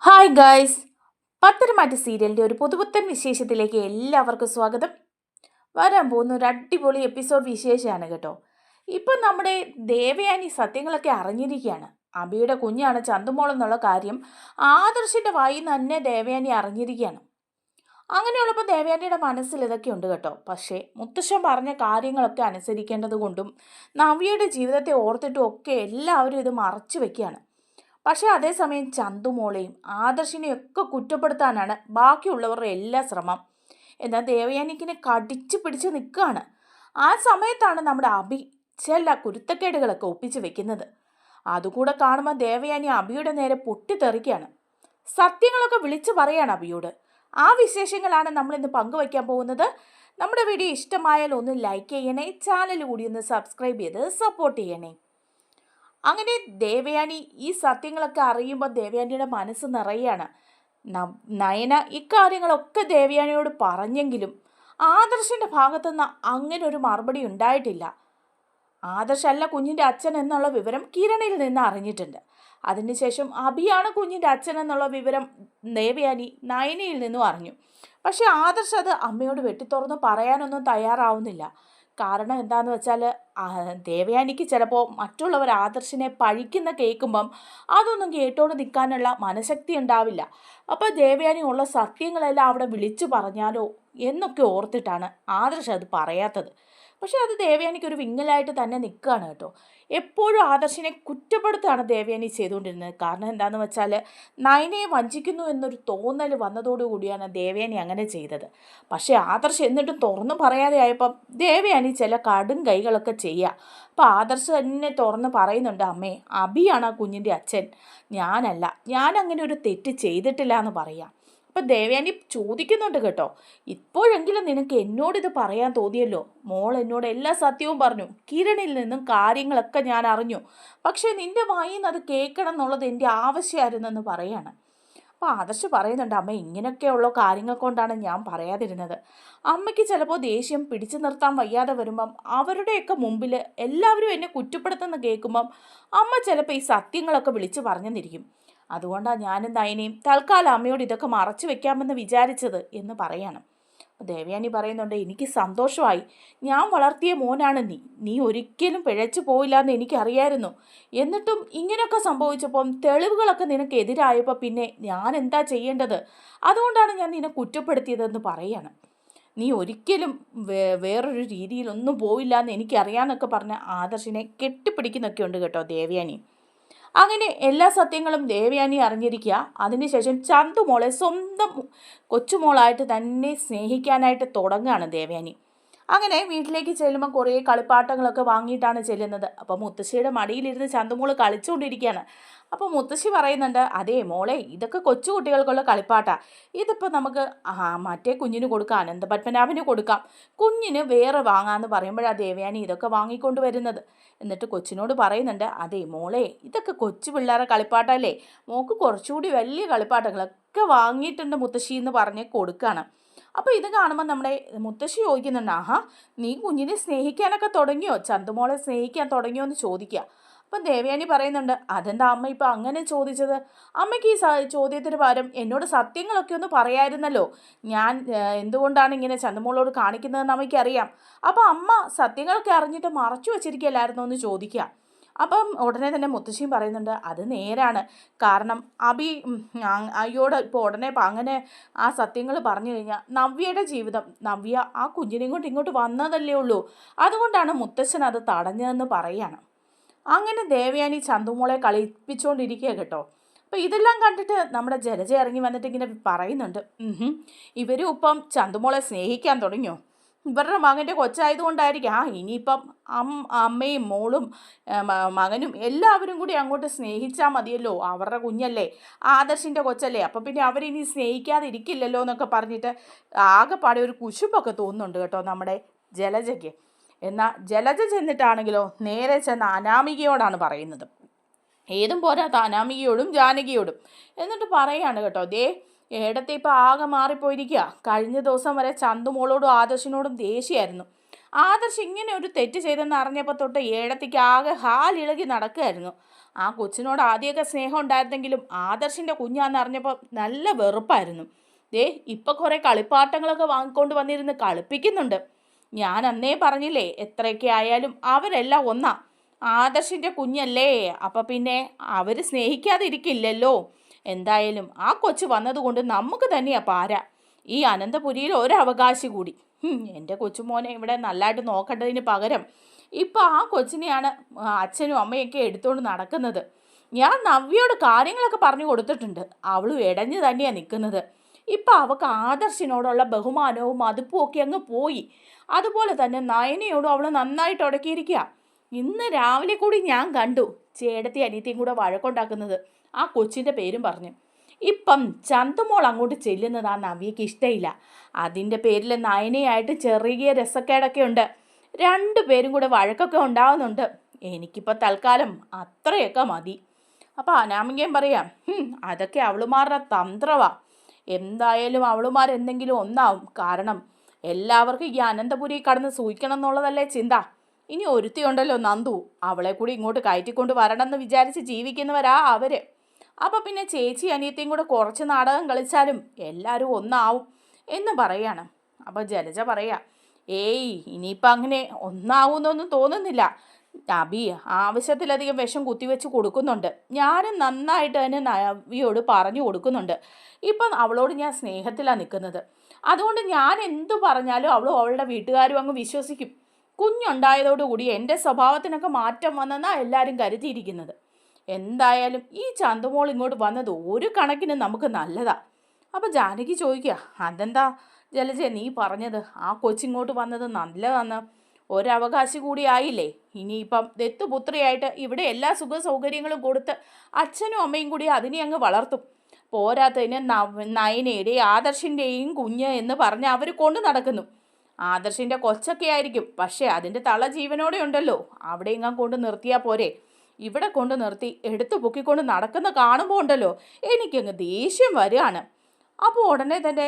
Hi guys, Patharamattu സീരിയലിൻ്റെ ഒരു പുതുപുത്തൻ വിശേഷത്തിലേക്ക് എല്ലാവർക്കും സ്വാഗതം. വരാൻ പോകുന്ന ഒരു അടിപൊളി എപ്പിസോഡ് വിശേഷമാണ് കേട്ടോ. ഇപ്പം നമ്മുടെ ദേവയാനി സത്യങ്ങളൊക്കെ അറിഞ്ഞിരിക്കുകയാണ്. അബിയുടെ കുഞ്ഞാണ് ചന്തുമോൾ എന്നുള്ള കാര്യം ആദർശിൻ്റെ വായിൽ നിന്ന് തന്നെ ദേവയാനി അറിഞ്ഞിരിക്കുകയാണ്. അങ്ങനെയുള്ളപ്പോൾ ദേവയാനിയുടെ മനസ്സിൽ ഇതൊക്കെ ഉണ്ട് കേട്ടോ. പക്ഷേ മുത്തശ്ശൻ പറഞ്ഞ കാര്യങ്ങളൊക്കെ അനുസരിക്കേണ്ടത് കൊണ്ടും നവ്യയുടെ ജീവിതത്തെ ഓർത്തിട്ടും ഒക്കെ എല്ലാവരും ഇത് മറച്ചു വെക്കുകയാണ്. പക്ഷേ അതേസമയം ചന്തുമോളെയും ആദർശിനെയും ഒക്കെ കുറ്റപ്പെടുത്താനാണ് ബാക്കിയുള്ളവരുടെ എല്ലാ ശ്രമം. എന്നാൽ ദേവയാനിക്കിനെ കടിച്ചു പിടിച്ച് നിൽക്കുകയാണ്. ആ സമയത്താണ് നമ്മുടെ അബി ചില കുരുത്തക്കേടുകളൊക്കെ ഒപ്പിച്ച് വെക്കുന്നത്. അതുകൂടെ കാണുമ്പോൾ ദേവയാനി അബിയുടെ നേരെ പൊട്ടിത്തെറിക്കുകയാണ്. സത്യങ്ങളൊക്കെ വിളിച്ചു പറയാണ് അബിയോട്. ആ വിശേഷങ്ങളാണ് നമ്മളിന്ന് പങ്കുവയ്ക്കാൻ പോകുന്നത്. നമ്മുടെ വീഡിയോ ഇഷ്ടമായാൽ ഒന്ന് ലൈക്ക് ചെയ്യണേ, ചാനൽ കൂടി ഒന്ന് സബ്സ്ക്രൈബ് ചെയ്ത് സപ്പോർട്ട് ചെയ്യണേ. അങ്ങനെ ദേവയാനി ഈ സത്യങ്ങളൊക്കെ അറിയുമ്പോൾ ദേവയാനിയുടെ മനസ്സ് നിറയാണ്. നയന ഇക്കാര്യങ്ങളൊക്കെ ദേവയാനിയോട് പറഞ്ഞെങ്കിലും ആദർശിൻ്റെ ഭാഗത്തുനിന്ന് അങ്ങനെ ഒരു മറുപടി ഉണ്ടായിട്ടില്ല. ആദർശല്ല കുഞ്ഞിൻ്റെ അച്ഛൻ എന്നുള്ള വിവരം കിരണിൽ നിന്ന് അറിഞ്ഞിട്ടുണ്ട്. അതിനുശേഷം അഭിയാണ് കുഞ്ഞിൻ്റെ അച്ഛൻ എന്നുള്ള വിവരം ദേവയാനി നയനയിൽ നിന്നും അറിഞ്ഞു. പക്ഷെ ആദർശ് അത് അമ്മയോട് വെട്ടിത്തുറന്ന് പറയാനൊന്നും തയ്യാറാവുന്നില്ല. കാരണം എന്താണെന്ന് വെച്ചാൽ ദേവയാനിക്ക് ചിലപ്പോൾ മറ്റുള്ളവർ ആദർശിനെ പഴിക്കുന്ന കേൾക്കുമ്പം അതൊന്നും കേട്ടോണ്ട് നിൽക്കാനുള്ള മനഃശക്തി ഉണ്ടാവില്ല. അപ്പോൾ ദേവയാനി ഉള്ള സത്യങ്ങളെല്ലാം അവിടെ വിളിച്ചു പറഞ്ഞാലോ എന്നൊക്കെ ഓർത്തിട്ടാണ് ആദർശ് അത് പറയാത്തത്. പക്ഷെ അത് ദേവയാനിക്കൊരു വിങ്ങലായിട്ട് തന്നെ നിൽക്കുകയാണ് കേട്ടോ. എപ്പോഴും ആദർശിനെ കുറ്റപ്പെടുത്തുകയാണ് ദേവയാനി ചെയ്തുകൊണ്ടിരുന്നത്. കാരണം എന്താണെന്ന് വെച്ചാൽ നയനയെ വഞ്ചിക്കുന്നു എന്നൊരു തോന്നൽ വന്നതോടുകൂടിയാണ് ദേവയാനി അങ്ങനെ ചെയ്തത്. പക്ഷേ ആദർശ് എന്നിട്ടും തുറന്നു പറയാതെ ആയപ്പം ദേവയാനി ചില കടും കൈകളൊക്കെ ചെയ്യുക. അപ്പോൾ ആദർശ് തന്നെ തുറന്ന് പറയുന്നുണ്ട്, അമ്മേ അഭിയാണ് ആ കുഞ്ഞിൻ്റെ അച്ഛൻ, ഞാനല്ല, ഞാൻ അങ്ങനെ ഒരു തെറ്റ് ചെയ്തിട്ടില്ല എന്ന് പറയാം. അപ്പം ദേവയാനി ചോദിക്കുന്നുണ്ട് കേട്ടോ, ഇപ്പോഴെങ്കിലും നിനക്ക് എന്നോടിത് പറയാൻ തോന്നിയല്ലോ. മോൾ എന്നോട് എല്ലാ സത്യവും പറഞ്ഞു, കിരണിൽ നിന്നും കാര്യങ്ങളൊക്കെ ഞാൻ അറിഞ്ഞു. പക്ഷേ നിൻ്റെ വായിൽ നിന്ന് അത് കേൾക്കണം എന്നുള്ളത് എൻ്റെ ആവശ്യമായിരുന്നെന്ന് പറയാണ്. അപ്പോൾ ആദർശ് പറയുന്നുണ്ട്, അമ്മ ഇങ്ങനെയൊക്കെയുള്ള കാര്യങ്ങൾ കൊണ്ടാണ് ഞാൻ പറയാതിരുന്നത്. അമ്മയ്ക്ക് ചിലപ്പോൾ ദേഷ്യം പിടിച്ചു നിർത്താൻ വയ്യാതെ വരുമ്പം അവരുടെയൊക്കെ മുമ്പിൽ എല്ലാവരും എന്നെ കുറ്റപ്പെടുത്തുന്ന കേൾക്കുമ്പം അമ്മ ചിലപ്പോൾ ഈ സത്യങ്ങളൊക്കെ വിളിച്ചു പറഞ്ഞെന്നിരിക്കും. അതുകൊണ്ടാണ് ഞാനും നയനയും തൽക്കാലം അമ്മയോട് ഇതൊക്കെ മറച്ചു വെക്കാമെന്ന് വിചാരിച്ചത് എന്ന് പറയാണ്. ദേവയാനി പറയുന്നുണ്ട്, എനിക്ക് സന്തോഷമായി. ഞാൻ വളർത്തിയ മോനാണ് നീ ഒരിക്കലും പിഴച്ചു പോയില്ല എന്ന് എനിക്കറിയായിരുന്നു. എന്നിട്ടും ഇങ്ങനെയൊക്കെ സംഭവിച്ചപ്പം തെളിവുകളൊക്കെ നിനക്ക് എതിരായപ്പോൾ പിന്നെ ഞാൻ എന്താ ചെയ്യേണ്ടത്? അതുകൊണ്ടാണ് ഞാൻ നിന്നെ കുറ്റപ്പെടുത്തിയതെന്ന് പറയാണ്. നീ ഒരിക്കലും വേറൊരു രീതിയിലൊന്നും പോയില്ല എന്ന് എനിക്കറിയാമെന്നൊക്കെ പറഞ്ഞ് ആദർശിനെ കെട്ടിപ്പിടിക്കുന്നൊക്കെ ഉണ്ട് കേട്ടോ ദേവയാനി. അങ്ങനെ എല്ലാ സത്യങ്ങളും ദേവയാനി അറിഞ്ഞിരിക്കുക. അതിനുശേഷം ചന്തുമോളെ സ്വന്തം കൊച്ചുമോളായിട്ട് തന്നെ സ്നേഹിക്കാനായിട്ട് തുടങ്ങുകയാണ് ദേവയാനി. അങ്ങനെ വീട്ടിലേക്ക് ചെല്ലുമ്പോൾ കുറേ കളിപ്പാട്ടങ്ങളൊക്കെ വാങ്ങിയിട്ടാണ് ചെല്ലുന്നത്. അപ്പോൾ മുത്തശ്ശിയുടെ മടിയിലിരുന്ന് ചന്തുമോള് കളിച്ചുകൊണ്ടിരിക്കുകയാണ്. അപ്പോൾ മുത്തശ്ശി പറയുന്നുണ്ട്, അതേ മോളെ, ഇതൊക്കെ കൊച്ചു കുട്ടികൾക്കുള്ള കളിപ്പാട്ടാ. ഇതിപ്പോൾ നമുക്ക് മറ്റേ കുഞ്ഞിന് കൊടുക്കാം, അനന്തപത്മനാഭന് കൊടുക്കാം, കുഞ്ഞിന് വേറെ വാങ്ങാമെന്ന് പറയുമ്പോഴാണ് ദേവയാനി ഇതൊക്കെ വാങ്ങിക്കൊണ്ട് വരുന്നത്. എന്നിട്ട് കൊച്ചിനോട് പറയുന്നുണ്ട്, അതേ മോളെ, ഇതൊക്കെ കൊച്ചു പിള്ളേരെ കളിപ്പാട്ടല്ലേ, മോൾക്ക് കുറച്ചുകൂടി വലിയ കളിപ്പാട്ടങ്ങളൊക്കെ വാങ്ങിയിട്ടുണ്ട് മുത്തശ്ശി എന്ന് പറഞ്ഞ് കൊടുക്കുകയാണ്. അപ്പോൾ ഇത് കാണുമ്പോൾ നമ്മുടെ മുത്തശ്ശി ചോദിക്കുന്നുണ്ട്, ആഹാ, നീ കുഞ്ഞിനെ സ്നേഹിക്കാനൊക്കെ തുടങ്ങിയോ, ചന്തുമോളെ സ്നേഹിക്കാൻ തുടങ്ങിയോ എന്ന് ചോദിക്കുക. അപ്പം ദേവയാനി പറയുന്നുണ്ട്, അതെന്താ അമ്മ ഇപ്പം അങ്ങനെ ചോദിച്ചത്? അമ്മയ്ക്ക് ഈ ചോദ്യത്തിന് പകരം എന്നോട് സത്യങ്ങളൊക്കെ ഒന്ന് പറയായിരുന്നല്ലോ. ഞാൻ എന്തുകൊണ്ടാണ് ഇങ്ങനെ ചന്തുമോളോട് കാണിക്കുന്നതെന്ന് അമ്മയ്ക്കറിയാം. അപ്പം അമ്മ സത്യങ്ങളൊക്കെ അറിഞ്ഞിട്ട് മറച്ചു വച്ചിരിക്കുകയല്ലായിരുന്നോ എന്ന് ചോദിക്കുക. അപ്പം ഉടനെ തന്നെ മുത്തശ്ശിയും പറയുന്നുണ്ട്, അത് നേരാണ്. കാരണം അയ്യോട് ഇപ്പോൾ ഉടനെ അങ്ങനെ ആ സത്യങ്ങൾ പറഞ്ഞു കഴിഞ്ഞാൽ നവ്യയുടെ ജീവിതം, നവ്യ ആ കുഞ്ഞിനെയും കൊണ്ട് ഇങ്ങോട്ട് വന്നതല്ലേ ഉള്ളൂ, അതുകൊണ്ടാണ് മുത്തശ്ശൻ അത് തടഞ്ഞതെന്ന് പറയാണ്. അങ്ങനെ ദേവയാനി ചന്തുമോളെ കളിപ്പിച്ചുകൊണ്ടിരിക്കുക കേട്ടോ. അപ്പോൾ ഇതെല്ലാം കണ്ടിട്ട് നമ്മുടെ ജലജ ഇറങ്ങി വന്നിട്ട് ഇങ്ങനെ പറയുന്നുണ്ട്, ഇവരും ഇപ്പം ചന്തുമോളെ സ്നേഹിക്കാൻ തുടങ്ങിയോ? ഇവരുടെ മകൻ്റെ കൊച്ചായതുകൊണ്ടായിരിക്കും. ഇനിയിപ്പം അമ്മയും മോളും മകനും എല്ലാവരും കൂടി അങ്ങോട്ട് സ്നേഹിച്ചാൽ മതിയല്ലോ, അവരുടെ കുഞ്ഞല്ലേ, ആദർശിൻ്റെ കൊച്ചല്ലേ, അപ്പം പിന്നെ അവരിനി സ്നേഹിക്കാതെ ഇരിക്കില്ലല്ലോ എന്നൊക്കെ പറഞ്ഞിട്ട് ആകെപ്പാടെ ഒരു കുശുമ്പൊക്കെ തോന്നുന്നുണ്ട് കേട്ടോ നമ്മുടെ ജലജയ്ക്ക്. എന്നാൽ ജലജ ചെന്നിട്ടാണെങ്കിലോ നേരെ ചെന്ന് അനാമികയോടാണ് പറയുന്നത്. ഏതും പോരാത്ത അനാമികയോടും ജാനകിയോടും. എന്നിട്ട് പറയാണ് കേട്ടോ, ഏടത്തെ ഇപ്പോൾ ആകെ മാറിപ്പോയിരിക്കുക. കഴിഞ്ഞ ദിവസം വരെ ചന്തുമോളോടും ആദർശിനോടും ദേഷ്യമായിരുന്നു. ആദർശ് ഇങ്ങനെ ഒരു തെറ്റ് ചെയ്തെന്ന് അറിഞ്ഞപ്പോൾ തൊട്ട് ഏടത്തേക്ക് ആകെ ഹാലിളകി നടക്കുകയായിരുന്നു. ആ കൊച്ചിനോട് ആദ്യമൊക്കെ സ്നേഹം ഉണ്ടായിരുന്നെങ്കിലും ആദർശിൻ്റെ കുഞ്ഞാന്ന് അറിഞ്ഞപ്പോൾ നല്ല വെറുപ്പായിരുന്നു. ദേ ഇപ്പം കുറേ കളിപ്പാട്ടങ്ങളൊക്കെ വാങ്ങിക്കൊണ്ട് വന്നിരുന്ന് കളിപ്പിക്കുന്നുണ്ട്. ഞാൻ അന്നേ പറഞ്ഞില്ലേ, എത്രയൊക്കെ ആയാലും അവരെല്ലാം ഒന്നാ. ആദർശിൻ്റെ കുഞ്ഞല്ലേ, അപ്പം പിന്നെ അവർ സ്നേഹിക്കാതിരിക്കില്ലല്ലോ. എന്തായാലും ആ കൊച്ചു വന്നതുകൊണ്ട് നമുക്ക് തന്നെയാ പാര. ഈ അനന്തപുരിയിൽ ഒരവകാശി കൂടി. എൻ്റെ കൊച്ചുമോനെ ഇവിടെ നല്ലതായിട്ട് നോക്കേണ്ടതിന് പകരം ഇപ്പം ആ കൊച്ചിനെയാണ് അച്ഛനും അമ്മയൊക്കെ എടുത്തുകൊണ്ട് നടക്കുന്നത്. ഞാൻ നവ്യയോട് കാര്യങ്ങളൊക്കെ പറഞ്ഞു കൊടുത്തിട്ടുണ്ട്. അവളും ഇടഞ്ഞു തന്നെയാണ് നിൽക്കുന്നത്. ഇപ്പം അവൾക്ക് ആദർശിനോടുള്ള ബഹുമാനവും മതിപ്പും ഒക്കെ അങ്ങ് പോയി. അതുപോലെ തന്നെ നയനയോടും അവൾ നന്നായിട്ട് ഉടക്കിയിരിക്കുക. ഇന്ന് രാവിലെ കൂടി ഞാൻ കണ്ടു ചേട്ടത്തി അനിയത്തിയും കൂടെ വഴക്കുണ്ടാക്കുന്നത്, ആ കൊച്ചിൻ്റെ പേരും പറഞ്ഞു. ഇപ്പം ചന്തുമോൾ അങ്ങോട്ട് ചെല്ലുന്നത് ആ നവ്യയ്ക്ക് ഇഷ്ടമില്ല. അതിൻ്റെ പേരിൽ നയനയായിട്ട് ചെറിയ രസക്കേടൊക്കെ ഉണ്ട്. രണ്ടുപേരും കൂടെ വഴക്കൊക്കെ ഉണ്ടാവുന്നുണ്ട്. എനിക്കിപ്പോൾ തൽക്കാലം അത്രയൊക്കെ മതി. അപ്പോൾ അനാമികയും പറയാം, അതൊക്കെ അവളുമാരുടെ തന്ത്രവാ. എന്തായാലും അവളുമാർ എന്തെങ്കിലും ഒന്നാവും. കാരണം എല്ലാവർക്കും ഈ അനന്തപുരി കടന്ന് സൂഹിക്കണം എന്നുള്ളതല്ലേ ചിന്ത. ഇനി ഒരുത്തിയുണ്ടല്ലോ നന്ദു, അവളെ കൂടി ഇങ്ങോട്ട് കയറ്റിക്കൊണ്ട് വരണമെന്ന് വിചാരിച്ച് ജീവിക്കുന്നവരാ അവർ. അപ്പം പിന്നെ ചേച്ചി അനിയത്തിയും കൂടെ കുറച്ച് നാടകം കളിച്ചാലും എല്ലാവരും ഒന്നാവും എന്ന് പറയാണ്. അപ്പോൾ ജലജ പറയാ, ഏയ് ഇനിയിപ്പം അങ്ങനെ ഒന്നാവുന്നൊന്നും തോന്നുന്നില്ല. നബി ആവശ്യത്തിലധികം വിഷം കുത്തിവെച്ച് കൊടുക്കുന്നുണ്ട്. ഞാനും നന്നായിട്ട് തന്നെ നബിയോട് പറഞ്ഞു കൊടുക്കുന്നുണ്ട്. ഇപ്പം അവളോട് ഞാൻ സ്നേഹത്തിലാണ് നിൽക്കുന്നത്. അതുകൊണ്ട് ഞാൻ എന്തു പറഞ്ഞാലും അവളും അവളുടെ വീട്ടുകാരും അങ്ങ് വിശ്വസിക്കും. കുഞ്ഞുണ്ടായതോടുകൂടി എൻ്റെ സ്വഭാവത്തിനൊക്കെ മാറ്റം വന്നെന്നാണ് എല്ലാവരും കരുതിയിരിക്കുന്നത്. എന്തായാലും ഈ ചന്തുമോൾ ഇങ്ങോട്ട് വന്നത് ഒരു കണക്കിന് നമുക്ക് നല്ലതാ. അപ്പം ജാനകി ചോദിക്കുക, അതെന്താ ജലജ നീ പറഞ്ഞത് ആ കൊച്ചിങ്ങോട്ട് വന്നത് നല്ലതാന്ന്? ഒരവകാശി കൂടി ആയില്ലേ. ഇനിയിപ്പം ദത്തുപുത്രിയായിട്ട് ഇവിടെ എല്ലാ സുഖ സൗകര്യങ്ങളും കൊടുത്ത് അച്ഛനും അമ്മയും കൂടി അതിനെ അങ്ങ് വളർത്തും. പോരാത്തതിന് നയനയുടെയും ആദർശിൻ്റെയും കുഞ്ഞ് എന്ന് പറഞ്ഞ് അവർ കൊണ്ടു നടക്കുന്നു. ആദർശിൻ്റെ കൊച്ചൊക്കെ ആയിരിക്കും, പക്ഷേ അതിൻ്റെ തള ജീവനോടെ ഉണ്ടല്ലോ. അവിടെ ഇങ്ങ് കൊണ്ട് നിർത്തിയാൽ പോരെ. ഇവിടെ കൊണ്ട് നിർത്തി എടുത്തു പൊക്കിക്കൊണ്ട് നടക്കുന്ന കാണുമ്പോൾ ഉണ്ടല്ലോ എനിക്കങ്ങ് ദേഷ്യം വരികയാണ്. അപ്പോൾ ഉടനെ തന്നെ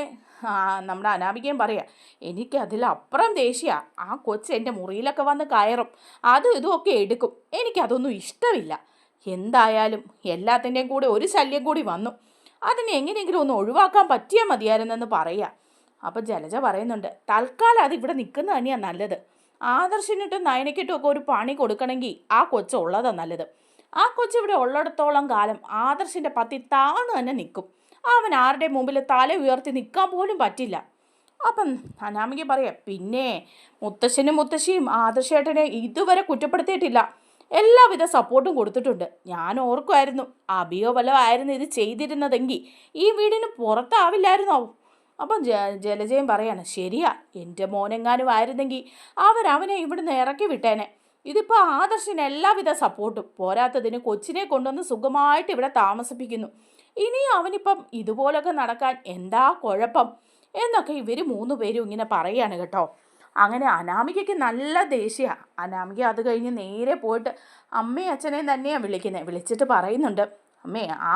നമ്മുടെ അനാമികയും പറയാം, എനിക്കതിലപ്പുറം ദേഷ്യമാണ്. ആ കൊച്ച് എൻ്റെ മുറിയിലൊക്കെ വന്ന് കയറും, അതും ഇതുമൊക്കെ എടുക്കും. എനിക്കതൊന്നും ഇഷ്ടമില്ല. എന്തായാലും എല്ലാത്തിൻ്റെയും കൂടെ ഒരു ശല്യം കൂടി വന്നു. അതിനെ എങ്ങനെയെങ്കിലും ഒന്ന് ഒഴിവാക്കാൻ പറ്റിയാൽ മതിയായിരുന്നെന്ന് പറയുക. അപ്പോൾ ജലജ പറയുന്നുണ്ട്, തൽക്കാലം അതിവിടെ നിൽക്കുന്നത് തന്നെയാണ് നല്ലത്. ആദർശിനിട്ടും നയനക്കിട്ടും ഒക്കെ ഒരു പണി കൊടുക്കണമെങ്കിൽ ആ കൊച്ച് ഉള്ളതാണ് നല്ലത്. ആ കൊച്ചിവിടെ ഉള്ളിടത്തോളം കാലം ആദർശിൻ്റെ പത്തി താന്ന് തന്നെ നിൽക്കും. അവൻ ആരുടെ മുമ്പിൽ തല ഉയർത്തി നിൽക്കാൻ പോലും പറ്റില്ല. അപ്പം അനാമിക പറയാം, പിന്നെ മുത്തശ്ശനും മുത്തശ്ശിയും ആദർശേട്ടനെ ഇതുവരെ കുറ്റപ്പെടുത്തിയിട്ടില്ല. എല്ലാവിധ സപ്പോർട്ടും കൊടുത്തിട്ടുണ്ട്. ഞാൻ ഓർക്കുമായിരുന്നു അഭിയോ വല്ലോ ആയിരുന്നു ഇത് ചെയ്തിരുന്നതെങ്കിൽ ഈ വീടിന് പുറത്താവില്ലായിരുന്നോ. അപ്പം ജലജയും പറയാണ്, ശരിയാ, എൻ്റെ മോനെങ്ങാനും ആയിരുന്നെങ്കിൽ അവനെ ഇവിടുന്ന് ഇറക്കി വിട്ടേനെ. ഇതിപ്പോൾ ആദർശിന് എല്ലാവിധ സപ്പോർട്ടും. പോരാത്തതിന് കൊച്ചിനെ കൊണ്ടുവന്ന് സുഖമായിട്ട് ഇവിടെ താമസിപ്പിക്കുന്നു. ഇനിയും അവനിപ്പം ഇതുപോലൊക്കെ നടക്കാൻ എന്താ കുഴപ്പം എന്നൊക്കെ ഇവർ 3 പേരും ഇങ്ങനെ പറയാണ് കേട്ടോ. അങ്ങനെ അനാമികയ്ക്ക് നല്ല ദേഷ്യമാണ്. അനാമിക അത് കഴിഞ്ഞ് നേരെ പോയിട്ട് അമ്മയും അച്ഛനെയും തന്നെയാണ് വിളിക്കുന്നത്. വിളിച്ചിട്ട് പറയുന്നുണ്ട്, അമ്മേ ആ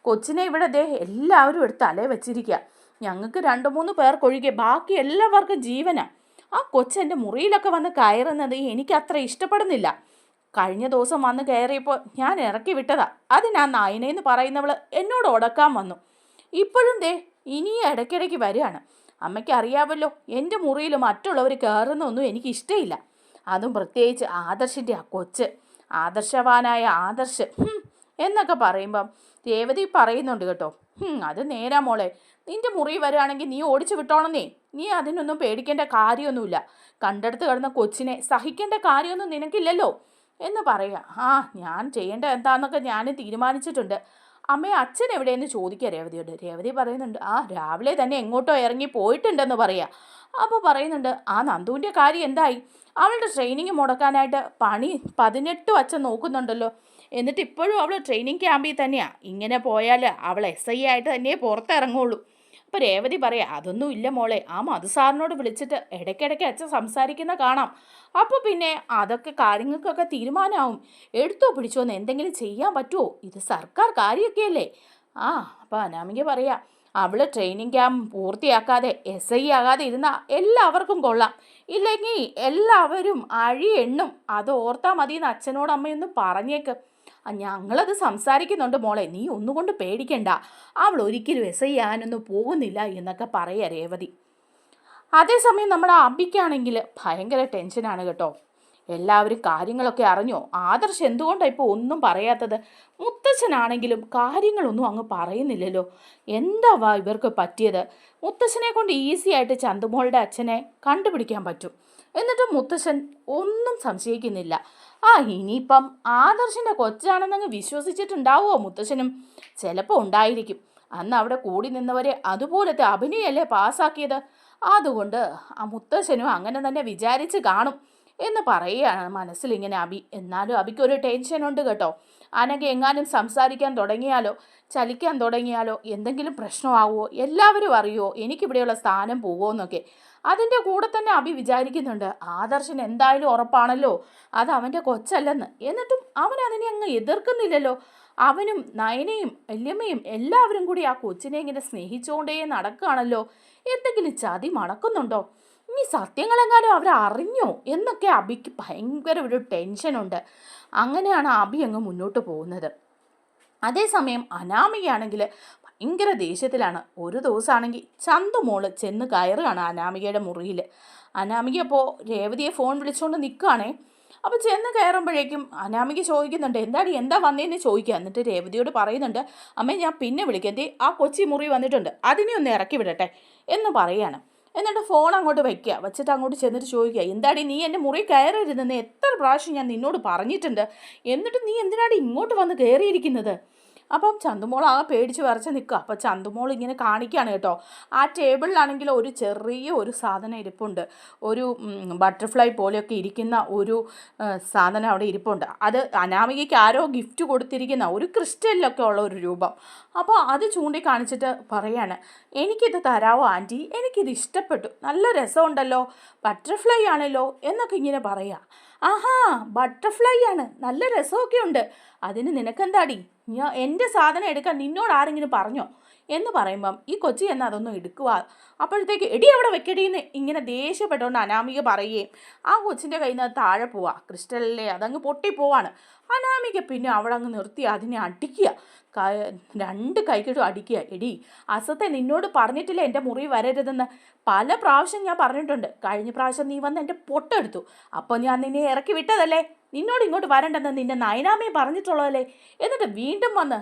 കൊച്ചിനെ ഇവിടെ എല്ലാവരും എടുത്ത് തലേ വെച്ചിരിക്കുക. ഞങ്ങൾക്ക് 2-3 പേർക്കൊഴികെ ബാക്കി എല്ലാവർക്കും ജീവനാണ്. ആ കൊച്ചെൻ്റെ മുറിയിലൊക്കെ വന്ന് കയറുന്നത് എനിക്കത്ര ഇഷ്ടപ്പെടുന്നില്ല. കഴിഞ്ഞ ദിവസം വന്ന് കയറിയപ്പോൾ ഞാൻ ഇറക്കി വിട്ടതാ. അതിനാ നയനയെന്ന് പറയുന്നവൾ എന്നോട് ഉടക്കാൻ വന്നു. ഇപ്പോഴും ഇനിയും ഇടയ്ക്കിടയ്ക്ക് വരികയാണ്. അമ്മയ്ക്ക് അറിയാമല്ലോ, എൻ്റെ മുറിയിൽ മറ്റുള്ളവർ കയറുന്നൊന്നും എനിക്ക് ഇഷ്ടമില്ല. അതും പ്രത്യേകിച്ച് ആദർശിൻ്റെ ആ കൊച്ച്, ആദർശവാനായ ആദർശ് എന്നൊക്കെ പറയുമ്പം രേവതി പറയുന്നുണ്ട് കേട്ടോ, അത് നേരാ മോളെ, നിൻ്റെ മുറി വരികയാണെങ്കിൽ നീ ഓടിച്ചു വിട്ടോണമെന്നേ. നീ അതിനൊന്നും പേടിക്കേണ്ട കാര്യമൊന്നുമില്ല. കണ്ടെടുത്ത് കിടന്ന കൊച്ചിനെ സഹിക്കേണ്ട കാര്യമൊന്നും നിനക്കില്ലല്ലോ എന്ന് പറയുക. ഞാൻ ചെയ്യേണ്ട എന്താണെന്നൊക്കെ ഞാൻ തീരുമാനിച്ചിട്ടുണ്ട്. അമ്മയെ അച്ഛൻ എവിടെയെന്ന് ചോദിക്കുക രേവതിയോട്. രേവതി പറയുന്നുണ്ട്, രാവിലെ തന്നെ എങ്ങോട്ടോ ഇറങ്ങി പോയിട്ടുണ്ടെന്ന് പറയുക. അപ്പോൾ പറയുന്നുണ്ട്, നന്ദുവിൻ്റെ കാര്യം എന്തായി? അവളുടെ ട്രെയിനിങ് മുടക്കാനായിട്ട് പണി 18 അച്ഛൻ നോക്കുന്നുണ്ടല്ലോ. എന്നിട്ട് ഇപ്പോഴും അവൾ ട്രെയിനിങ് ക്യാമ്പിൽ തന്നെയാണ്. ഇങ്ങനെ പോയാൽ അവൾ SI ആയിട്ട് തന്നെ പുറത്തിറങ്ങുള്ളൂ. അപ്പോൾ രേവതി പറയാം, അതൊന്നും ഇല്ല മോളെ, മധുസാറിനോട് വിളിച്ചിട്ട് ഇടയ്ക്കിടയ്ക്ക് അച്ഛൻ സംസാരിക്കുന്ന കാണാം. അപ്പോൾ പിന്നെ അതൊക്കെ കാര്യങ്ങൾക്കൊക്കെ തീരുമാനമാവും. എടുത്തോ പിടിച്ചോ എന്ന് എന്തെങ്കിലും ചെയ്യാൻ പറ്റുമോ? ഇത് സർക്കാർ കാര്യമൊക്കെയല്ലേ. അപ്പോൾ അനാമിക പറയാം, അവൾ ട്രെയിനിങ് ക്യാമ്പ് പൂർത്തിയാക്കാതെ SI ആകാതെ ഇരുന്നാൽ എല്ലാവർക്കും കൊള്ളാം. ഇല്ലെങ്കിൽ എല്ലാവരും അഴി എണ്ണും. അത് ഓർത്താൽ മതിയെന്ന് അച്ഛനോട് അമ്മയൊന്ന് പറഞ്ഞേക്ക്. ഞങ്ങളത് സംസാരിക്കുന്നുണ്ട് മോളെ, നീ ഒന്നുകൊണ്ട് പേടിക്കണ്ട, അവൾ ഒരിക്കലും ചെയ്യാനൊന്നും പോകുന്നില്ല എന്നൊക്കെ പറയുക രേവതി. അതേസമയം നമ്മുടെ അബിക്കാണെങ്കിൽ ഭയങ്കര ടെൻഷനാണ് കേട്ടോ. എല്ലാവരും കാര്യങ്ങളൊക്കെ അറിഞ്ഞോ? ആദർശ് എന്തുകൊണ്ടാണ് ഇപ്പോൾ ഒന്നും പറയാത്തത്? മുത്തച്ഛനാണെങ്കിലും കാര്യങ്ങളൊന്നും അങ്ങ് പറയുന്നില്ലല്ലോ. എന്താവാ ഇവർക്ക് പറ്റിയത്? മുത്തച്ഛനെ കൊണ്ട് ഈസി ആയിട്ട് ചന്തുമോളുടെ അച്ഛനെ കണ്ടുപിടിക്കാൻ പറ്റും. എന്നിട്ട് മുത്തച്ഛൻ ഒന്നും സംശയിക്കുന്നില്ല. ഇനിയിപ്പം ആദർശിൻ്റെ കൊച്ചാണെന്നങ്ങ് വിശ്വസിച്ചിട്ടുണ്ടാവുമോ മുത്തച്ഛനും? ചിലപ്പോൾ ഉണ്ടായിരിക്കും. അന്ന് അവിടെ കൂടി നിന്നവരെ അതുപോലത്തെ അഭിനയല്ലേ പാസ്സാക്കിയത്. അതുകൊണ്ട് ആ മുത്തശ്ശനും അങ്ങനെ തന്നെ വിചാരിച്ച് കാണും എന്ന് പറയുകയാണ് മനസ്സിലിങ്ങനെ അബി. എന്നാലും അബിക്കൊരു ടെൻഷനുണ്ട് കേട്ടോ. അനഘ എങ്ങാനും സംസാരിക്കാൻ തുടങ്ങിയാലോ, ചലിക്കാൻ തുടങ്ങിയാലോ എന്തെങ്കിലും പ്രശ്നമാവുമോ, എല്ലാവരും അറിയുമോ, എനിക്കിവിടെയുള്ള സ്ഥാനം പോവുമോന്നൊക്കെ. അതിൻ്റെ കൂടെ തന്നെ അബി വിചാരിക്കുന്നുണ്ട്, ആദർശന് എന്തായാലും ഉറപ്പാണല്ലോ അത് അവൻ്റെ കൊച്ചല്ലെന്ന്. എന്നിട്ടും അവൻ അതിനെ അങ്ങ് എതിർക്കുന്നില്ലല്ലോ. അവനും നയനയും വല്യമ്മയും എല്ലാവരും കൂടി ആ കൊച്ചിനെ ഇങ്ങനെ സ്നേഹിച്ചുകൊണ്ടേ നടക്കുകയാണല്ലോ. എന്തെങ്കിലും ചതി മണക്കുന്നുണ്ടോ? ഇനി സത്യങ്ങളെങ്ങാനും അവരറിഞ്ഞോ എന്നൊക്കെ അബിക്ക് ഭയങ്കര ഒരു ടെൻഷനുണ്ട്. അങ്ങനെയാണ് അബി അങ്ങ് മുന്നോട്ട് പോകുന്നത്. അതേസമയം അനാമികയാണെങ്കിൽ ഭയങ്കര ദേഷ്യത്തിലാണ്. ഒരു ദിവസമാണെങ്കിൽ ചന്തുമോള് ചെന്ന് കയറുകയാണ് അനാമികയുടെ മുറിയിൽ. അനാമിക അപ്പോൾ രേവതിയെ ഫോൺ വിളിച്ചുകൊണ്ട് നിൽക്കുകയാണേ. അപ്പോൾ ചെന്ന് കയറുമ്പോഴേക്കും അനാമിക ചോദിക്കുന്നുണ്ട്, എന്താ വന്നതെന്ന് ചോദിക്കുക. എന്നിട്ട് രേവതിയോട് പറയുന്നുണ്ട്, അമ്മേ ഞാൻ പിന്നെ വിളിക്കാം, ആ കൊച്ചി മുറി വന്നിട്ടുണ്ട്, അതിനെ ഒന്ന് ഇറക്കി വിടട്ടെ എന്ന് പറയുകയാണ്. എന്നിട്ട് ഫോൺ അങ്ങോട്ട് വെച്ചിട്ട് അങ്ങോട്ട് ചെന്നിട്ട് ചോദിക്കുക, എന്താടി നീ എൻ്റെ മുറി കയറരുതെന്ന് എത്ര പ്രാവശ്യം ഞാൻ നിന്നോട് പറഞ്ഞിട്ടുണ്ട്, എന്നിട്ട് നീ എന്തിനാടി ഇങ്ങോട്ട് വന്ന് കയറിയിരിക്കുന്നത്? അപ്പം ചന്തുമോൾ പേടിച്ച് വരച്ച് നിൽക്കുക. അപ്പോൾ ചന്തുമോൾ ഇങ്ങനെ കാണിക്കുകയാണ് കേട്ടോ. ആ ടേബിളിലാണെങ്കിൽ ഒരു ചെറിയ ഒരു സാധനം ഇരിപ്പുണ്ട്. ഒരു ബട്ടർഫ്ലൈ പോലെയൊക്കെ ഇരിക്കുന്ന ഒരു സാധനം അവിടെ ഇരിപ്പുണ്ട്. അത് അനാമികയ്ക്ക് ആരോ ഗിഫ്റ്റ് കൊടുത്തിരിക്കുന്ന ഒരു ക്രിസ്റ്റലിലൊക്കെ ഉള്ള ഒരു രൂപം. അപ്പോൾ അത് ചൂണ്ടിക്കാണിച്ചിട്ട് പറയാണ്, എനിക്കിത് തരാമോ ആൻറ്റി, എനിക്കിത് ഇഷ്ടപ്പെട്ടു, നല്ല രസമുണ്ടല്ലോ, ബട്ടർഫ്ലൈ ആണല്ലോ എന്നൊക്കെ ഇങ്ങനെ പറയാം. ആഹാ, ബട്ടർഫ്ലൈ ആണ്, നല്ല രസമൊക്കെ ഉണ്ട്, അതിന് നിനക്കെന്താടി, ഞാൻ എൻ്റെ സാധനം എടുക്കാൻ നിന്നോട് ആരെങ്കിലും പറഞ്ഞോ എന്ന് പറയുമ്പം ഈ കൊച്ചി എന്ന് അതൊന്നും എടുക്കുക. അപ്പോഴത്തേക്ക് എടി അവിടെ വെക്കടിയെന്ന് ഇങ്ങനെ ദേഷ്യപ്പെട്ടുകൊണ്ട് അനാമിക പറയുകയും ആ കൊച്ചിൻ്റെ കയ്യിൽ നിന്ന് താഴെ പോവുക. ക്രിസ്റ്റലല്ലേ, അതങ്ങ് പൊട്ടിപ്പോവാണ്. അനാമിക പിന്നെ അവിടെ അങ്ങ് നിർത്തി അതിനെ അടിക്കുക, രണ്ട് കൈക്കിട്ടും അടിക്കുക. എടി അസത്തെ നിന്നോട് പറഞ്ഞിട്ടില്ല എൻ്റെ മുറി വരരുതെന്ന്, പല പ്രാവശ്യം ഞാൻ പറഞ്ഞിട്ടുണ്ട്. കഴിഞ്ഞ പ്രാവശ്യം നീ വന്ന് എൻ്റെ പൊട്ടെടുത്തു, അപ്പോൾ ഞാൻ നിന്നെ ഇറക്കി വിട്ടതല്ലേ, നിന്നോട് ഇങ്ങോട്ട് വരണ്ടെന്ന് നിന്റെ നയനാമയെ പറഞ്ഞിട്ടുള്ളതല്ലേ. എന്നിട്ട് വീണ്ടും വന്ന്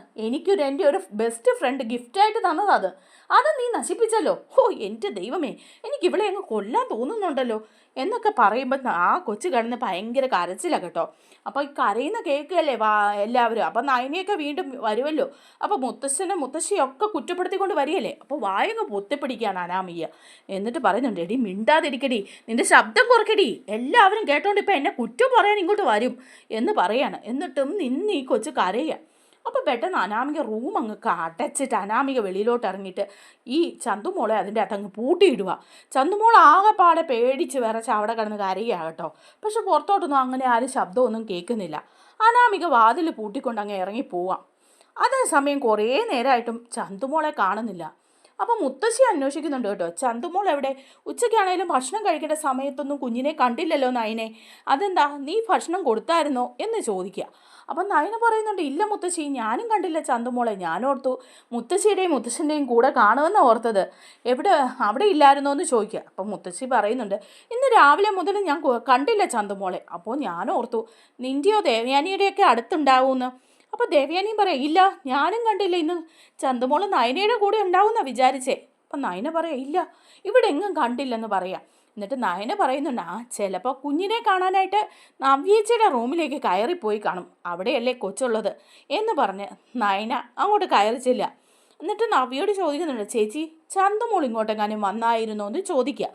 എൻ്റെ ഒരു ബെസ്റ്റ് ഫ്രണ്ട് ഗിഫ്റ്റായിട്ട് തന്നതാണ്, അത് നീ നശിപ്പിച്ചല്ലോ. എൻ്റെ ദൈവമേ, എനിക്ക് ഇവിടെ അങ്ങ് കൊല്ലാൻ തോന്നുന്നുണ്ടല്ലോ എന്നൊക്കെ പറയുമ്പോൾ ആ കൊച്ചു കിടന്ന് ഭയങ്കര കരച്ചിലാണ് കേട്ടോ. അപ്പോൾ ഈ കരയുന്ന കേൾക്കുകയല്ലേ എല്ലാവരും. അപ്പം നയനയൊക്കെ വീണ്ടും വരുമല്ലോ. അപ്പോൾ മുത്തശ്ശനും മുത്തശ്ശിയൊക്കെ കുറ്റപ്പെടുത്തിക്കൊണ്ട് വരികയല്ലേ. അപ്പോൾ വായങ്ങ് പൊത്തിപ്പിടിക്കുകയാണ് അനാമിയ. എന്നിട്ട് പറയുന്നുണ്ട്, എടി മിണ്ടാതിരിക്കടി, നിൻ്റെ ശബ്ദം കുറയ്ക്കടി, എല്ലാവരും കേട്ടോണ്ട് ഇപ്പം എന്നെ കുറ്റം പറയാൻ ഇങ്ങോട്ട് വരും എന്ന് പറയാണ്. എന്നിട്ടും നിന്ന് ഈ കൊച്ചു കരയുക. അപ്പോൾ പെട്ടെന്ന് അനാമിക റൂം അങ്ങ് അടച്ചിട്ട് അനാമിക വെളിയിലോട്ട് ഇറങ്ങിയിട്ട് ഈ ചന്തുമോളെ അതിൻ്റെ അകത്തങ്ങ് പൂട്ടിയിടുക. ചന്തുമോൾ ആകെപ്പാടെ പേടിച്ച് വിറച്ച് അവിടെ കിടന്ന് കരയുക കേട്ടോ. പക്ഷെ പുറത്തോട്ടൊന്നും അങ്ങനെ ആരും ശബ്ദമൊന്നും കേൾക്കുന്നില്ല. അനാമിക വാതിൽ പൂട്ടിക്കൊണ്ട് അങ്ങ് ഇറങ്ങിപ്പോവാം. അതേസമയം കുറേ നേരമായിട്ടും ചന്തുമോളെ കാണുന്നില്ല. അപ്പോൾ മുത്തശ്ശി അന്വേഷിക്കുന്നുണ്ട് കേട്ടോ, ചന്തുമോൾ എവിടെ? ഉച്ചയ്ക്കാണേലും ഭക്ഷണം കഴിക്കേണ്ട സമയത്തൊന്നും കുഞ്ഞിനെ കണ്ടില്ലല്ലോ നയനെ, അതെന്താ, നീ ഭക്ഷണം കൊടുത്തായിരുന്നോ എന്ന് ചോദിക്കുക. അപ്പം നയന പറയുന്നുണ്ട്, ഇല്ല മുത്തശ്ശി, ഞാനും കണ്ടില്ല ചന്തുമോളെ, ഞാനോർത്തു മുത്തശ്ശിയുടെയും മുത്തശ്ശൻ്റെയും കൂടെ കാണുമെന്ന് ഓർത്തത്, അവിടെ ഇല്ലായിരുന്നോ എന്ന് ചോദിക്കുക. അപ്പം മുത്തശ്ശി പറയുന്നുണ്ട്, ഇന്ന് രാവിലെ മുതൽ ഞാൻ കണ്ടില്ല ചന്തുമോളെ, അപ്പോൾ ഞാനോർത്തു നിൻ്റെയോ ദേവയാനിയുടെയൊക്കെ അടുത്തുണ്ടാവുമെന്ന്. അപ്പോൾ ദേവയാനിയും പറയാം, ഇല്ല ഞാനും കണ്ടില്ല, ഇന്ന് ചന്തുമോള് നയനയുടെ കൂടെ ഉണ്ടാവുമെന്നാണ് വിചാരിച്ചേ. അപ്പം നയന പറയാം, ഇല്ല ഇവിടെ എങ്ങും കണ്ടില്ലെന്ന് പറയാം. എന്നിട്ട് നയന പറയുന്നുണ്ട്, ചിലപ്പോൾ കുഞ്ഞിനെ കാണാനായിട്ട് നവ്യേച്ചിയുടെ റൂമിലേക്ക് കയറിപ്പോയി കാണും, അവിടെയല്ലേ കൊച്ചുള്ളത് എന്ന് പറഞ്ഞ് നയന അങ്ങോട്ട് കയറിച്ചില്ല. എന്നിട്ട് നവ്യോട് ചോദിക്കുന്നുണ്ട്, ചേച്ചി ചന്തുമോൾ ഇങ്ങോട്ടെങ്ങാനും വന്നായിരുന്നോ എന്ന് ചോദിക്കുക.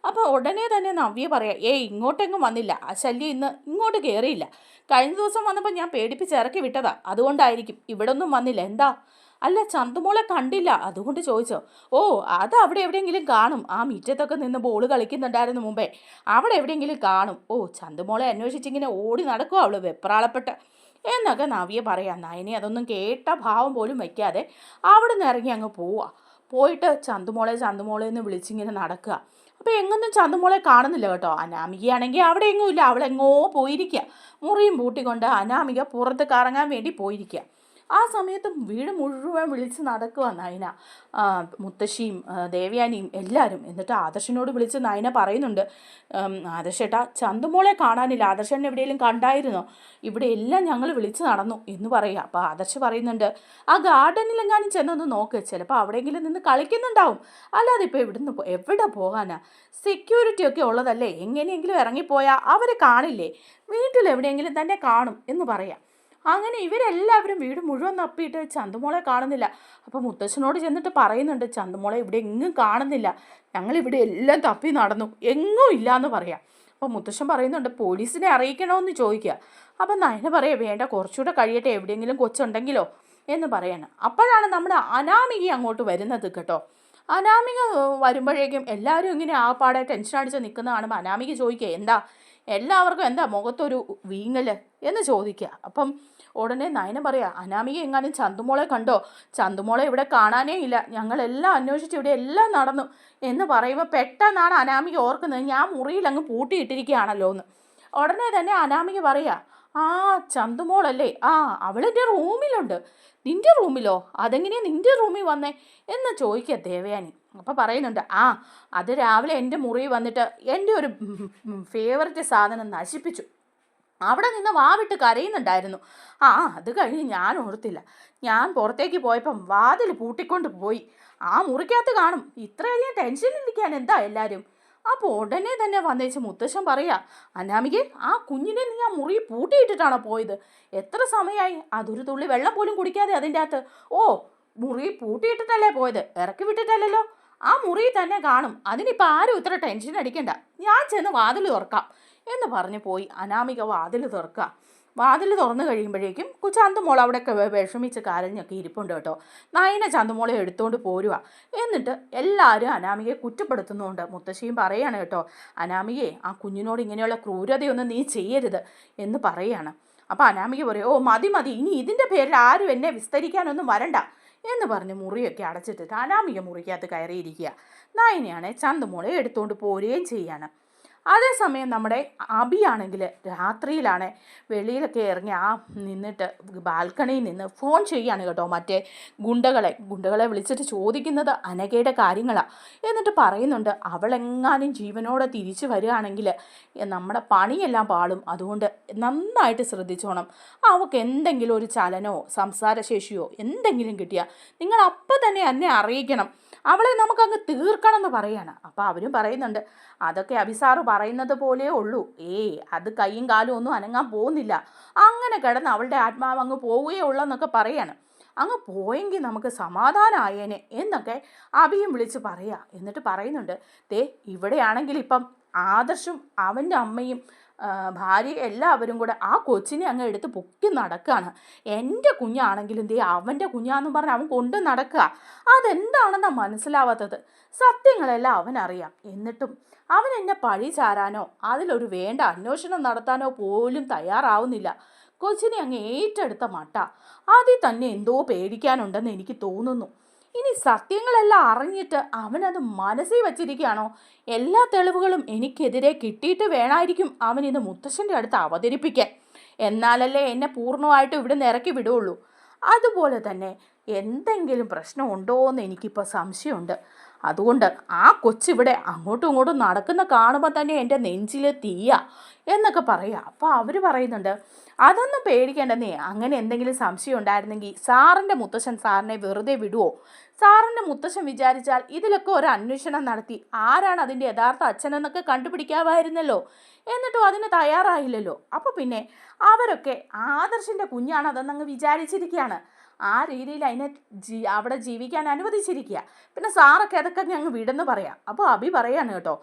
അപ്പോൾ ഉടനെ തന്നെ നവ്യ പറയാം, ഇങ്ങോട്ടെങ്ങും വന്നില്ല, ആ ശല്യം ഇന്ന് ഇങ്ങോട്ട് കയറിയില്ല, കഴിഞ്ഞ ദിവസം വന്നപ്പോൾ ഞാൻ പേടിപ്പിച്ചിറക്കി വിട്ടതാ, അതുകൊണ്ടായിരിക്കും, ഇവിടെ ഒന്നും വന്നില്ല. എന്താ? അല്ല ചന്തുമോളെ കണ്ടില്ല അതുകൊണ്ട് ചോദിച്ചോ? അത് അവിടെ എവിടെയെങ്കിലും കാണും, ആ മുറ്റത്തൊക്കെ നിന്ന് ബോൾ കളിക്കുന്നുണ്ടായിരുന്നു മുമ്പേ, അവിടെ എവിടെയെങ്കിലും കാണും. ചന്തുമോളെ അന്വേഷിച്ചിങ്ങനെ ഓടി നടക്കുക അവള് വെപ്രാളപ്പെട്ട് എന്നൊക്കെ നവ്യ പറയാം. നയനെ അതൊന്നും കേട്ട ഭാവം പോലും വയ്ക്കാതെ അവിടെ നിന്ന് ഇറങ്ങി അങ്ങ് പോവുക. പോയിട്ട് ചന്തുമോളെ എന്ന് വിളിച്ചിങ്ങനെ നടക്കുക. അപ്പോൾ എങ്ങൊന്നും ചന്തുമോളെ കാണുന്നില്ല കേട്ടോ. അനാമികയാണെങ്കിൽ അവിടെ എങ്ങും ഇല്ല, അവളെങ്ങോ പോയിരിക്കുക. മുറിയും പൂട്ടിക്കൊണ്ട് അനാമിക പുറത്ത് കറങ്ങാൻ വേണ്ടി പോയിരിക്കുക. ആ സമയത്ത് വീട് മുഴുവൻ വിളിച്ച് നടക്കുക നയന. മുത്തശ്ശിയും ദേവയാനിയും എല്ലാവരും. എന്നിട്ട് ആദർശനോട് വിളിച്ച് നയന പറയുന്നുണ്ട്, ആദർശേട്ടാ ചന്തുമോളെ കാണാനില്ല, ആദർശനെ എവിടെയെങ്കിലും കണ്ടായിരുന്നോ? ഇവിടെ എല്ലാം ഞങ്ങൾ വിളിച്ച് നടന്നു എന്ന് പറയുക. അപ്പോൾ ആദർശ് പറയുന്നുണ്ട്, ആ ഗാർഡനിലെങ്ങാനും ചെന്നൊന്ന് നോക്ക്, ചിലപ്പോൾ അവിടെയെങ്കിലും നിന്ന് കളിക്കുന്നുണ്ടാവും, അല്ലാതെ ഇപ്പോൾ ഇവിടുന്ന് എവിടെ പോകാനാ? സെക്യൂരിറ്റി ഒക്കെ ഉള്ളതല്ലേ, എങ്ങനെയെങ്കിലും ഇറങ്ങിപ്പോയാൽ അവർ കാണില്ലേ, വീട്ടിലെവിടെയെങ്കിലും തന്നെ കാണും എന്ന് പറയാം. അങ്ങനെ ഇവരെല്ലാവരും വീട് മുഴുവൻ തപ്പിയിട്ട് ചന്തുമോളെ കാണുന്നില്ല. അപ്പോൾ മുത്തശ്ശനോട് ചെന്നിട്ട് പറയുന്നുണ്ട്, ചന്തുമോളെ ഇവിടെ എങ്ങും കാണുന്നില്ല, ഞങ്ങളിവിടെ എല്ലാം തപ്പി നടന്നു, എങ്ങും ഇല്ല എന്ന് പറയാം. അപ്പോൾ മുത്തശ്ശൻ പറയുന്നുണ്ട്, പോലീസിനെ അറിയിക്കണമെന്ന് ചോദിക്കുക. അപ്പം നയന പറയാം, വേണ്ട കുറച്ചുകൂടെ കഴിയട്ടെ, എവിടെയെങ്കിലും കൊച്ചുണ്ടെങ്കിലോ എന്ന് പറയാണ്. അപ്പോഴാണ് നമ്മുടെ അനാമിക അങ്ങോട്ട് വരുന്നത് കേട്ടോ. അനാമിക വരുമ്പോഴേക്കും എല്ലാവരും ഇങ്ങനെ ആ പാടെ ടെൻഷൻ അടിച്ച് നിൽക്കുന്ന കാണുമ്പോൾ അനാമിക ചോദിക്കുക, എന്താ എല്ലാവർക്കും എന്താ മുഖത്തൊരു വീങ്ങൽ എന്ന് ചോദിക്കുക. അപ്പം ഉടനെ നയന പറയാ, അനാമിക എങ്ങാനും ചന്തുമോളെ കണ്ടോ? ചന്തുമോളെ ഇവിടെ കാണാനേ ഇല്ല, ഞങ്ങളെല്ലാം അന്വേഷിച്ച് ഇവിടെ എല്ലാം നടന്നു എന്ന് പറയുമ്പോൾ പെട്ടെന്നാണ് അനാമിക ഓർക്കുന്നത്, ഞാൻ മുറിയിൽ അങ്ങ് പൂട്ടിയിട്ടിരിക്കുകയാണല്ലോ എന്ന്. ഉടനെ തന്നെ അനാമിക പറയാ, ആ ചന്തുമോളല്ലേ, അവളെൻ്റെ റൂമിലുണ്ട്. നിൻ്റെ റൂമിലോ? അതെങ്ങനെയാണ് നിൻ്റെ റൂമിൽ വന്നേ എന്ന് ചോദിക്കുക ദേവയാനി. അപ്പോൾ പറയുന്നുണ്ട്, അത് രാവിലെ എൻ്റെ മുറിയിൽ വന്നിട്ട് എൻ്റെ ഒരു ഫേവററ്റ് സാധനം നശിപ്പിച്ചു, അവിടെ നിന്ന് വാവിട്ട് കരയുന്നുണ്ടായിരുന്നു. അത് കഴിഞ്ഞ് ഞാൻ ഓർത്തില്ല, ഞാൻ പുറത്തേക്ക് പോയപ്പം വാതിൽ പൂട്ടിക്കൊണ്ട് പോയി, ആ മുറിക്കകത്ത് കാണും, ഇത്രയധികം ടെൻഷനിലിരിക്കാൻ എന്താ എല്ലാവരും? അപ്പോൾ ഉടനെ തന്നെ വന്നേച്ച് മുത്തശ്ശൻ പറയാ, അനാമികെ ആ കുഞ്ഞിനെ നീ ആ മുറി പൂട്ടിയിട്ടിട്ടാണോ പോയത്? എത്ര സമയമായി? അതൊരു തുള്ളി വെള്ളം പോലും കുടിക്കാതെ അതിൻ്റെ അകത്ത്. മുറി പൂട്ടിയിട്ടിട്ടല്ലേ പോയത്, ഇറക്കി വിട്ടിട്ടല്ലല്ലോ, ആ മുറി തന്നെ കാണും, അതിനിപ്പോൾ ആരും ഇത്ര ടെൻഷൻ അടിക്കണ്ട, ഞാൻ ചെന്ന് വാതിൽ തുറക്കാം എന്ന് പറഞ്ഞ് പോയി അനാമിക വാതിൽ തുറക്കുക. വാതിൽ തുറന്നു കഴിയുമ്പോഴേക്കും ചന്തുമോൾ അവിടെ വിഷമിച്ച് കരഞ്ഞൊക്കെ ഇരിപ്പുണ്ട് കേട്ടോ. നയന ചന്തുമോളെ എടുത്തുകൊണ്ട് പോരുക. എന്നിട്ട് എല്ലാവരും അനാമികയെ കുറ്റപ്പെടുത്തുന്നുണ്ട്. മുത്തശ്ശിയും പറയാണ് കേട്ടോ, അനാമികയെ ആ കുഞ്ഞിനോട് ഇങ്ങനെയുള്ള ക്രൂരതയൊന്നും നീ ചെയ്യരുത് എന്ന് പറയാണ്. അപ്പോൾ അനാമിക പറയും, മതി ഇനി ഇതിൻ്റെ പേരിൽ ആരും എന്നെ വിസ്തരിക്കാനൊന്നും വരണ്ട എന്ന് പറഞ്ഞ് മുറിയൊക്കെ അടച്ചിട്ടിട്ട് അനാമിക മുറിക്കകത്ത് കയറിയിരിക്കുക. നയനയാണെ ചന്തുമോളെ എടുത്തുകൊണ്ട് പോരുകയും ചെയ്യാണ്. അതേസമയം നമ്മുടെ അബിയാണെങ്കിൽ രാത്രിയിലാണ് വെളിയിലൊക്കെ ഇറങ്ങി നിന്നിട്ട് ബാൽക്കണിയിൽ നിന്ന് ഫോൺ ചെയ്യാണ് കേട്ടോ. മറ്റേ ഗുണ്ടകളെ വിളിച്ചിട്ട് ചോദിക്കുന്നത് അനഘയുടെ കാര്യങ്ങളാണ്. എന്നിട്ട് പറയുന്നുണ്ട്, അവളെങ്ങാനും ജീവനോടെ തിരിച്ചു വരികയാണെങ്കിൽ നമ്മുടെ പണിയെല്ലാം പാളും, അതുകൊണ്ട് നന്നായിട്ട് ശ്രദ്ധിച്ചോണം. അവൾക്ക് എന്തെങ്കിലും ഒരു ചലനമോ സംസാരശേഷിയോ എന്തെങ്കിലും കിട്ടിയാൽ നിങ്ങൾ അപ്പം തന്നെ എന്നെ അറിയിക്കണം, അവളെ നമുക്കങ്ങ് തീർക്കണം എന്ന് പറയാണ്. അപ്പോൾ അവരും പറയുന്നുണ്ട്, അതൊക്കെ അഭിസാറ് പറയുന്നത് പോലെ ഉള്ളൂ, അത് കൈയും കാലും ഒന്നും അനങ്ങാൻ പോകുന്നില്ല, അങ്ങനെ കിടന്ന് അവളുടെ ആത്മാവ് അങ്ങ് പോവുകയേ ഉള്ളെന്നൊക്കെ പറയാണ്. അങ്ങ് പോയെങ്കിൽ നമുക്ക് സമാധാനമായേനെ എന്നൊക്കെ അഭിയും വിളിച്ച് പറയുക. എന്നിട്ട് പറയുന്നുണ്ട്, ഇവിടെയാണെങ്കിൽ ഇപ്പം ആദർശും അവൻ്റെ അമ്മയും ഭാര്യ എല്ലാവരും കൂടെ ആ കൊച്ചിനെ അങ്ങ് എടുത്ത് പൊക്കി നടക്കുകയാണ്. എൻ്റെ കുഞ്ഞാണെങ്കിലും അവൻ്റെ കുഞ്ഞാന്നും പറഞ്ഞ് അവൻ കൊണ്ട് നടക്കുക. അതെന്താണെന്നാണ് മനസ്സിലാവാത്തത്. സത്യങ്ങളെല്ലാം അവനറിയാം, എന്നിട്ടും അവൻ എന്നെ പഴി ചാരാനോ അതിലൊരു വേണ്ട അന്വേഷണം നടത്താനോ പോലും തയ്യാറാവുന്നില്ല. കൊച്ചിനെ അങ്ങ് ഏറ്റെടുത്ത മട്ട. അതിൽ തന്നെ എന്തോ പേടിക്കാനുണ്ടെന്ന് എനിക്ക് തോന്നുന്നു. ഇനി സത്യങ്ങളെല്ലാം അറിഞ്ഞിട്ട് അവനത് മനസ്സിൽ വച്ചിരിക്കുകയാണോ? എല്ലാ തെളിവുകളും എനിക്കെതിരെ കിട്ടിയിട്ട് വേണമായിരിക്കും അവനിത് മുത്തശ്ശൻ്റെ അടുത്ത് അവതരിപ്പിക്കാൻ. എന്നാലല്ലേ എന്നെ പൂർണ്ണമായിട്ടും ഇവിടെ നിന്ന് ഇറക്കി വിടുകയുള്ളൂ. അതുപോലെ തന്നെ എന്തെങ്കിലും പ്രശ്നമുണ്ടോ എന്ന് എനിക്കിപ്പോൾ സംശയമുണ്ട്. അതുകൊണ്ട് ആ കൊച്ചിവിടെ അങ്ങോട്ടും ഇങ്ങോട്ടും നടക്കുന്ന കാണുമ്പോൾ തന്നെ എൻ്റെ നെഞ്ചിൽ തീയ എന്നൊക്കെ പറയുക. അപ്പോൾ അവർ പറയുന്നുണ്ട്, അതൊന്നും പേടിക്കേണ്ടെന്നേ, അങ്ങനെ എന്തെങ്കിലും സംശയം ഉണ്ടായിരുന്നെങ്കിൽ സാറിൻ്റെ മുത്തശ്ശൻ സാറിനെ വെറുതെ വിടുവോ? സാറിൻ്റെ മുത്തശ്ശൻ വിചാരിച്ചാൽ ഇതിലൊക്കെ ഒരു അന്വേഷണം നടത്തി ആരാണ് അതിൻ്റെ യഥാർത്ഥ അച്ഛനെന്നൊക്കെ കണ്ടുപിടിക്കാമായിരുന്നല്ലോ. എന്നിട്ടും അതിന് തയ്യാറായില്ലല്ലോ. അപ്പോൾ പിന്നെ അവരൊക്കെ ആദർശിൻ്റെ കുഞ്ഞാണ് അതെന്നങ്ങ് വിചാരിച്ചിരിക്കുകയാണ്. ആ രീതിയിൽ അതിനെ അവിടെ ജീവിക്കാൻ അനുവദിച്ചിരിക്കുക. പിന്നെ സാറൊക്കെ അതൊക്കെ ഞങ്ങൾ വിടെന്ന് പറയാം. അപ്പോൾ അഭി പറയാണ് കേട്ടോ,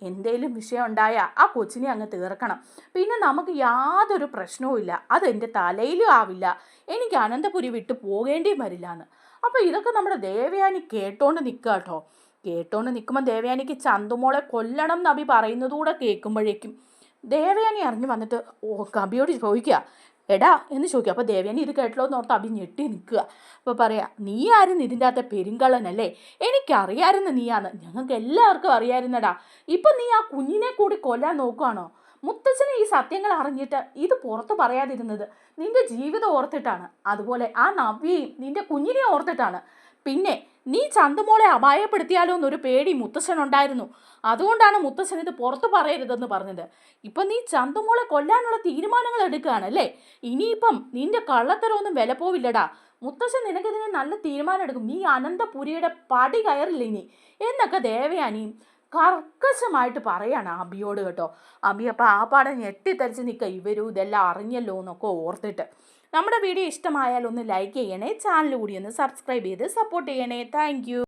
എന്തേലും വിഷയം ഉണ്ടായാൽ ആ കൊച്ചിനെ അങ്ങ് തീർക്കണം. പിന്നെ നമുക്ക് യാതൊരു പ്രശ്നവും ഇല്ല, അതെൻ്റെ തലയിലും ആവില്ല, എനിക്ക് അനന്തപുരി വിട്ട് പോകേണ്ടിയും വരില്ല എന്ന്. അപ്പോൾ ഇതൊക്കെ നമ്മുടെ ദേവയാനി കേട്ടോണ്ട് നിൽക്കുക കേട്ടോ. കേട്ടോണ്ട് നിൽക്കുമ്പോൾ ദേവയാനിക്ക് ചന്തുമോളെ കൊല്ലണം എന്ന് അഭി പറയുന്നതുകൂടെ കേൾക്കുമ്പോഴേക്കും ദേവയാനി അറിഞ്ഞു വന്നിട്ട് അഭിയോട് ചോദിക്കുക, എടാ എന്ന് ചോദിക്കും. അപ്പോൾ ദേവയാനി ഇത് കേട്ടല്ലോ എന്ന് ഓർത്ത് അഭി ഞെട്ടി നിൽക്കുക. അപ്പോൾ പറയാ, നീ ആയിരുന്നു ഇതിൻ്റെ അകത്തെ പെരുങ്കള്ളനല്ലേ? എനിക്കറിയായിരുന്നു നീയാന്ന്. ഞങ്ങൾക്ക് എല്ലാവർക്കും അറിയായിരുന്നടാ. ഇപ്പം നീ ആ കുഞ്ഞിനെ കൂടി കൊല്ലാൻ നോക്കുകയാണോ? മുത്തച്ഛനെ ഈ സത്യങ്ങൾ അറിഞ്ഞിട്ട് ഇത് പുറത്ത് പറയാതിരുന്നത് നിന്റെ ജീവിതം ഓർത്തിട്ടാണ്. അതുപോലെ ആ നവ്യയും നിന്റെ കുഞ്ഞിനെ ഓർത്തിട്ടാണ്. പിന്നെ നീ ചന്തുമോളെ അപായപ്പെടുത്തിയാലോ എന്നൊരു പേടി മുത്തശ്ശനുണ്ടായിരുന്നു. അതുകൊണ്ടാണ് മുത്തശ്ശൻ ഇത് പുറത്ത് പറയരുതെന്ന് പറഞ്ഞത്. ഇപ്പം നീ ചന്തുമോളെ കൊല്ലാനുള്ള തീരുമാനങ്ങൾ എടുക്കുകയാണ് അല്ലേ? ഇനിയിപ്പം നിന്റെ കള്ളത്തരമൊന്നും വില പോവില്ലടാ. മുത്തശ്ശൻ നിനക്കിതിന് നല്ല തീരുമാനം എടുക്കും. നീ അനന്തപുരിയുടെ പടി കയറില്ല ഇനി എന്നൊക്കെ ദേവയാനിയും കർക്കശമായിട്ട് പറയാണ് അബിയോട് കേട്ടോ. അബി അപ്പം ആ പാടെ ഞെട്ടിത്തരിച്ച് നിൽക്കുക, ഇവരും ഇതെല്ലാം അറിഞ്ഞല്ലോ എന്നൊക്കെ ഓർത്തിട്ട്. നമ്മുടെ വീഡിയോ ഇഷ്ടമായാൽ ഒന്ന് ലൈക്ക് ചെയ്യണേ, ചാനൽ കൂടി ഒന്ന് സബ്സ്ക്രൈബ് ചെയ്ത് സപ്പോർട്ട് ചെയ്യണേ. താങ്ക്